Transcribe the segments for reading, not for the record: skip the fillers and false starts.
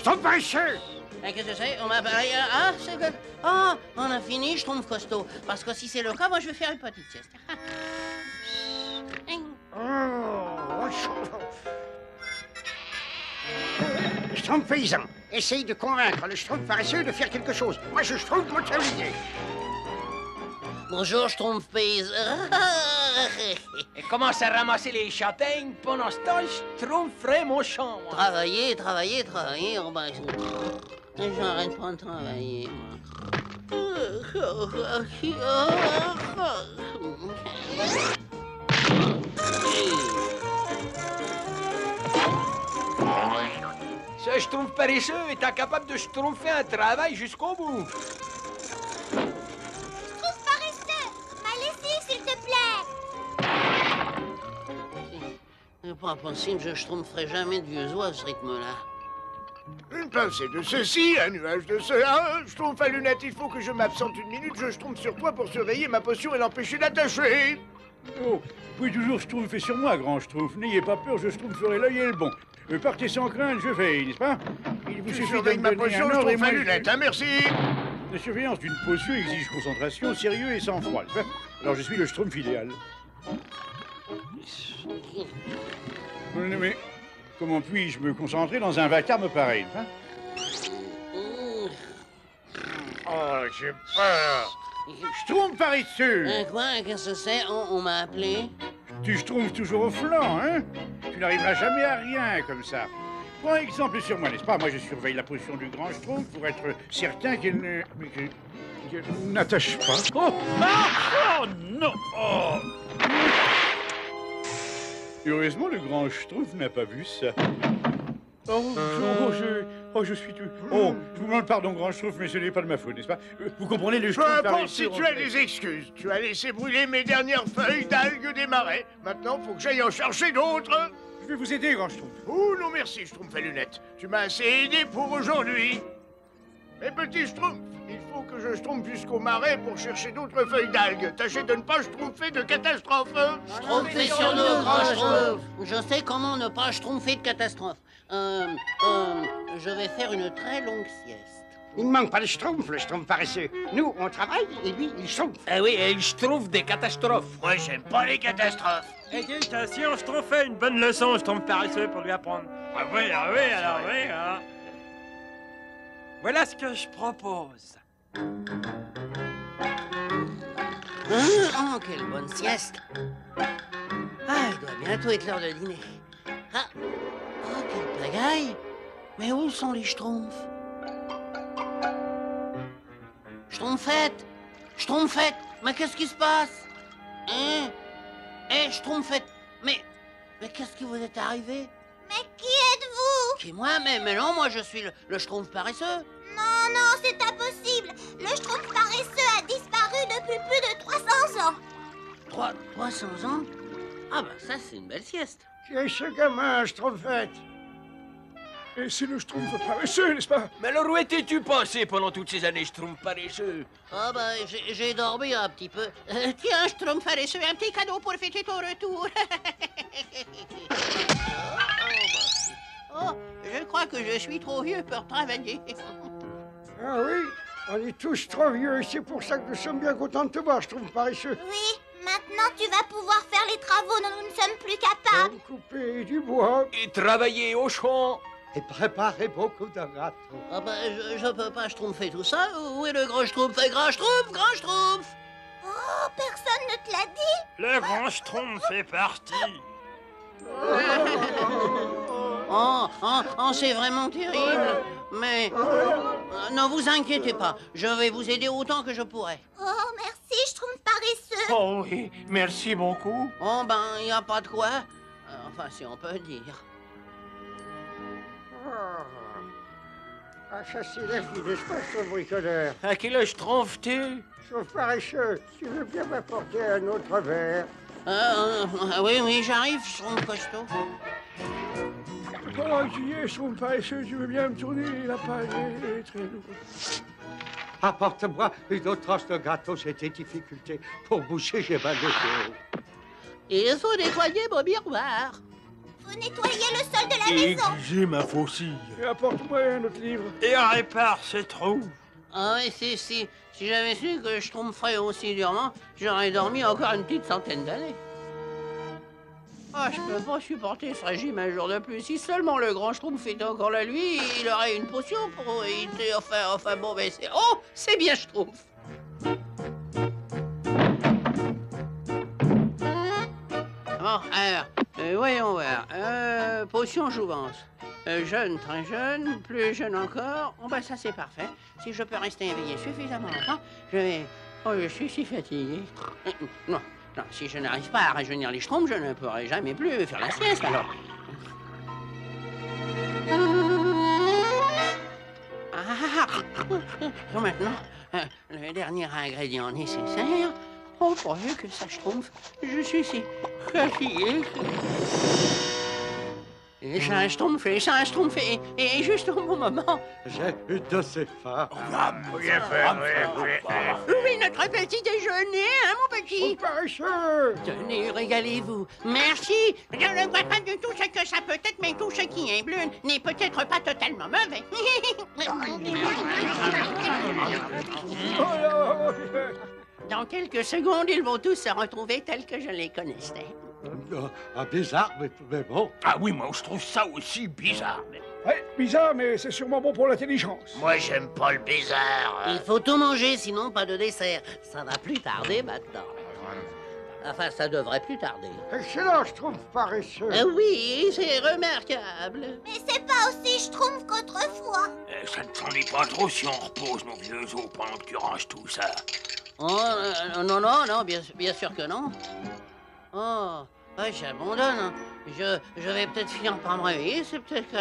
Schtroumpf paresseux. Qu'est-ce que c'est? On m'a parlé... Ah, c'est que... Ah, on a fini, Schtroumpf costaud. Parce que si c'est le cas, moi, je vais faire une petite sieste. Schtroumpf paysan, essaye de convaincre le Schtroumpf paresseux de faire quelque chose. Moi, je Schtroumpf motorier. Bonjour, Schtroumpf paysan. Et commence à ramasser les châtaignes. Pendant ce temps, je tromperai mon champ, moi. Travailler. Oh, ben, j'arrête pas de travailler, moi. Ce schtroumpf paresseux est incapable de schtroumpfer un travail jusqu'au bout. Schtroumpf paresseux, ma lessive, s'il te plaît. C'est pas possible, je schtroumpferai jamais de vieux oies à ce rythme-là. Une pincée de ceci, un nuage de cela. Schtroumpf à lunettes, il faut que je m'absente une minute. Je schtroumpf sur toi pour surveiller ma potion et l'empêcher d'attacher. Oh, vous pouvez toujours schtroumpfer sur moi, grand schtroumpf. N'ayez pas peur, je schtroumpferai l'œil et le bon. Partez sans crainte, je veille, n'est-ce pas? Il vous suffit de me ma donner potion, un ordre et Schtroumpf moi... à lunettes, hein, merci. La surveillance d'une potion exige concentration, sérieux et sang-froid, n'est-ce pas? Alors je suis le schtroumpf idéal. Mais comment puis-je me concentrer dans un vacarme pareil, hein? Oh, j'ai peur. Schtroumpf paresseux! Quoi? Qu'est-ce que c'est? On m'a appelé? Tu schtroumpfes toujours au flanc, hein? Tu n'arriveras jamais à rien comme ça. Prends exemple sur moi, n'est-ce pas? Moi, je surveille la potion du grand schtroumpf pour être certain qu'elle ne... qu'elle n'attache pas. Oh! Ah! Oh non! Oh! Heureusement, le grand schtroumpf n'a pas vu ça. Je suis tout... Oh, je vous demande pardon, grand schtroumpf, mais ce n'est pas de ma faute, n'est-ce pas? Vous comprenez, le Peu schtroumpf importe paresseux... si tu as des excuses. Tu as laissé brûler mes dernières feuilles d'algues des marais. Maintenant, faut que j'aille en chercher d'autres. Je vais vous aider, grand schtroumpf. Oh non merci, Schtroumpf à lunettes. Tu m'as assez aidé pour aujourd'hui. Mais petit Schtroumpf, il faut que je schtroumpfe jusqu'au marais pour chercher d'autres feuilles d'algues. Tâchez de ne pas schtroumpfer de catastrophe. Schtroumpfez sur nous, grand schtroumpf. Je sais comment ne pas schtroumpfer de catastrophe. Je vais faire une très longue sieste. Il ne manque pas de Schtroumpf, le Schtroumpf paresseux. Nous, on travaille et lui, il Schtroumpf. Ah oui, et je trouve des catastrophes. Moi, j'aime pas les catastrophes. Attention, je t'en fais une bonne leçon, je tombe paresseux pour lui apprendre. Ah oui, alors oui, hein. Voilà ce que je propose. Oh, quelle bonne sieste. Ah, il doit bientôt être l'heure de dîner. Ah, oh, quelle pagaille. Mais où sont les schtroumpfs? Schtroumpfette! Schtroumpfette! Mais qu'est-ce qui se passe? Hein? Schtroumpfette! Mais qu'est-ce qui vous est arrivé? Mais qui êtes-vous? Qui, moi? Mais non, moi je suis le schtroumpf paresseux. Non, c'est impossible. Le Schtroumpf paresseux a disparu depuis plus de 300 ans. 300 ans? Ah ben ça, c'est une belle sieste. Qui est ce gamin, Schtroumpfette? Et c'est le schtroumpf paresseux, n'est-ce pas? Mais alors où étais-tu passé pendant toutes ces années, schtroumpf paresseux? Ah ben, j'ai dormi un petit peu. Tiens, schtroumpf paresseux, un petit cadeau pour fêter ton retour. Oh, je crois que je suis trop vieux pour travailler. Ah oui, on est tous trop vieux et c'est pour ça que nous sommes bien contents de te voir, Schtroumpf paresseux. Oui, maintenant tu vas pouvoir faire les travaux dont nous ne sommes plus capables. Comme couper du bois Et travailler au champ. et préparer beaucoup de gâteaux. Ah ben, je peux pas schtroumpfer tout ça. Où est le grand schtroumpf? Grand schtroumpf, grand schtroumpf! Oh, personne ne te l'a dit? Le grand schtroumpf est parti. Oh, c'est vraiment terrible. Mais ne vous inquiétez pas, je vais vous aider autant que je pourrai. Oh, merci, Schtroumpf paresseux. Oh oui, merci beaucoup. Oh ben, il n'y a pas de quoi. Enfin, si on peut dire. Ah, ça c'est la vie, n'est-ce pas, ce bricoleur? À quel âge schtroumpfes-tu? Schtroumpf paresseux, tu veux bien m'apporter un autre verre? Oui, j'arrive, schtroumpf costaud. Oh, j'y ai, Schtroumpf paresseux, tu veux bien me tourner la page est très lourde. Apporte-moi une autre tranche de gâteau, j'ai des difficultés. Pour boucher, j'ai mal au dos. Il faut nettoyer mon miroir. Faut nettoyer le sol de la maison. Exigez ma faucille. Et apporte-moi un autre livre. Et répare ces trous. Ah oui, si j'avais su que je tromperais aussi durement, j'aurais dormi encore une petite centaine d'années. Ah, je peux pas supporter ce régime un jour de plus. Si seulement le grand Schtroumpf était encore là, lui, il aurait une potion pour éviter... Enfin bon, mais c'est... Oh, c'est bien Schtroumpf. Bon, alors, voyons voir. Potion jouvence. Jeune, très jeune, plus jeune encore. Oh, bah ça c'est parfait. Si je peux rester éveillé suffisamment longtemps, je vais... Oh, je suis si fatigué. Non, si je n'arrive pas à rajeunir les Schtroumpfs, je ne pourrai jamais plus faire la sieste, alors. Bon, maintenant, le dernier ingrédient nécessaire. Oh, pourvu que ça Schtroumpf, je suis si fatigué. Et ça un Schtroumpf, et juste au bon moment. J'ai de ces faim. Oui, notre petit déjeuner, hein, mon petit? Paresseux! Tenez, régalez-vous. Merci. Je ne vois pas du tout ce que ça peut être, mais tout ce qui est bleu n'est peut-être pas totalement mauvais. Dans quelques secondes, ils vont tous se retrouver tels que je les connaissais. Bizarre, mais bon. Ah oui, moi je trouve ça aussi bizarre. Ouais, bizarre, mais c'est sûrement bon pour l'intelligence. Moi, j'aime pas le bizarre. Il faut tout manger, sinon pas de dessert. Ça va plus tarder maintenant. Enfin, ça devrait plus tarder. Excellent, je trouve paresseux. Oui, c'est remarquable. Mais c'est pas aussi Schtroumpf qu'autrefois. Ça ne s'ennuie pas trop si on repose nos vieux os pendant que tu ranges tout ça. Oh, non, bien sûr que non. Oh, ouais, j'abandonne. Je vais peut-être finir par me réveiller, c'est peut-être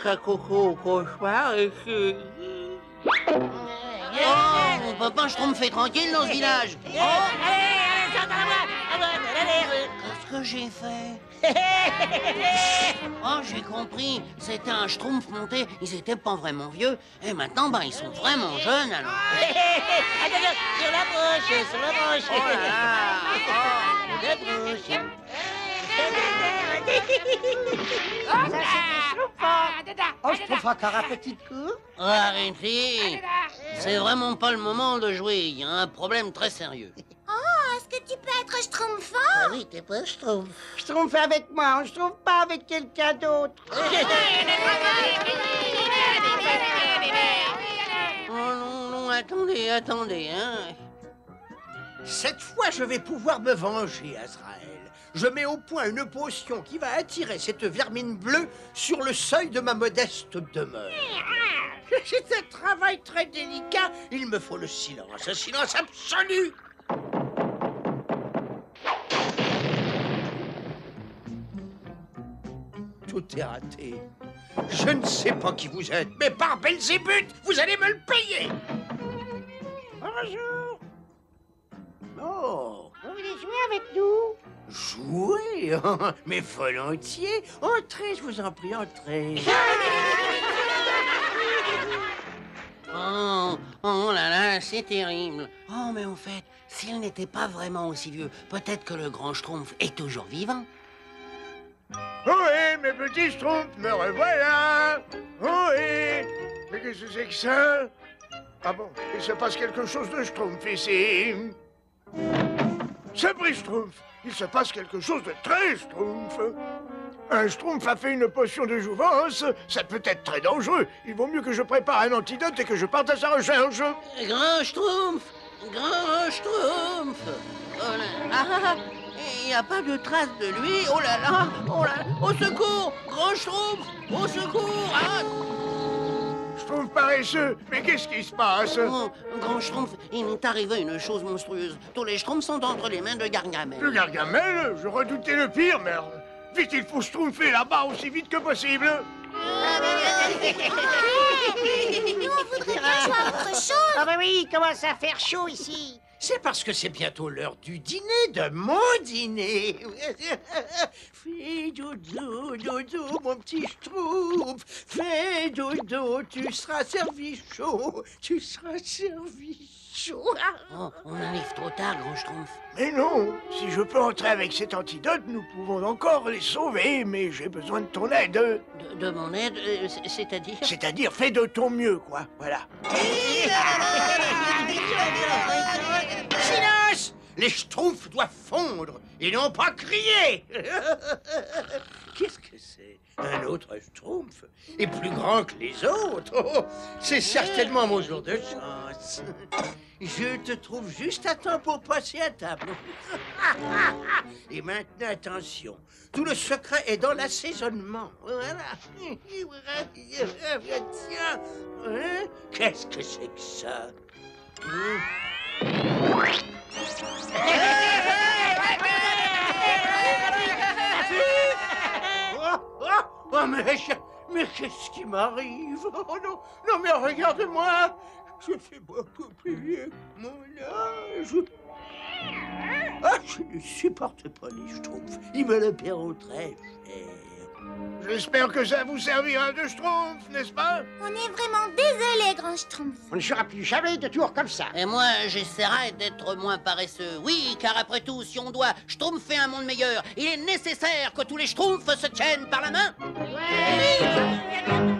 Caco cauchemar et que... Oh, mon papa, je trompe fait tranquille dans ce village. Qu'est-ce que j'ai fait? Oh, j'ai compris. C'était un Schtroumpf monté. Ils étaient pas vraiment vieux. Et maintenant, ils sont vraiment jeunes, alors. Sur la bouche. Oh là là. La bouche. Oh, je trouve encore un petit coup. Oh, arrêtez. C'est vraiment pas le moment de jouer. Il y a un problème très sérieux. Oh, est-ce que tu peux être Schtroumpfant? Ah oui, t'es pas Schtroumpf. Schtroumpf avec moi, je trouve pas avec quelqu'un d'autre. Oh non, attendez, hein. Cette fois, je vais pouvoir me venger, Azrael. Je mets au point une potion qui va attirer cette vermine bleue sur le seuil de ma modeste demeure. C'est un travail très délicat. Il me faut le silence, un silence absolu. Tout est raté. Je ne sais pas qui vous êtes, mais par Belzébuth, vous allez me le payer. Bonjour. Oh. Vous voulez jouer avec nous? Jouer? Mais volontiers. Entrez, je vous en prie, entrez. Oh là là, c'est terrible. Oh, mais en fait, s'il n'était pas vraiment aussi vieux, peut-être que le grand Schtroumpf est toujours vivant. Oui, mes petits Schtroumpfs, me revoilà. Oui. Mais qu'est-ce que c'est que ça? Ah bon, il se passe quelque chose de Schtroumpf ici. C'est pris Schtroumpf. Il se passe quelque chose de très Schtroumpf. Un Schtroumpf a fait une potion de jouvence. Ça peut être très dangereux. Il vaut mieux que je prépare un antidote et que je parte à sa recherche. Grand Schtroumpf! Grand Schtroumpf! Oh là, ah, il n'y a pas de trace de lui. Oh là là! Oh là! Au secours! Grand Schtroumpf! Au secours! Ah! Schtroumpf paresseux. Mais qu'est-ce qui se passe? Oh, Grand Schtroumpf, il m'est arrivé une chose monstrueuse. Tous les Schtroumpfs sont entre les mains de Gargamel. Le Gargamel? Je redoutais le pire, merde. Vite, il faut Schtroumpfer là-bas aussi vite que possible. Nous, on voudrait bien jouer à autre chose. Ah bah oui, il commence à faire chaud ici. C'est parce que c'est bientôt l'heure du dîner, de mon dîner. Fais dodo, dodo, mon petit Schtroumpf. Fais dodo, tu seras servi chaud. Tu seras servi chaud. Oh, on arrive trop tard, Grand Schtroumpf. Mais non, si je peux entrer avec cet antidote, nous pouvons encore les sauver, mais j'ai besoin de ton aide. De mon aide, c'est-à-dire? C'est-à-dire, fais de ton mieux, quoi. Voilà. Silence! Les schtroumpfs doivent fondre et non pas crier. Qu'est-ce que c'est? Un autre schtroumpf est plus grand que les autres. Oh, c'est certainement mon jour de chance. Je te trouve juste à temps pour passer à table. Et maintenant, attention. Tout le secret est dans l'assaisonnement. Voilà. Tiens. Hein? Qu'est-ce que c'est que ça? Oh, mais qu'est-ce qui m'arrive? Oh non, non, mais regarde-moi. Je fais beaucoup plus vieux que mon âge. Ah, je ne supporte pas les schtroumpfs. Ils me le paieront très cher. J'espère que ça vous servira de schtroumpf, n'est-ce pas? On est vraiment désolé, Grand Schtroumpf. On ne fera plus jamais de tour comme ça. Et moi, j'essaierai d'être moins paresseux. Oui, car après tout, si on doit schtroumpfer un monde meilleur, il est nécessaire que tous les schtroumpfs se tiennent par la main. Ouais.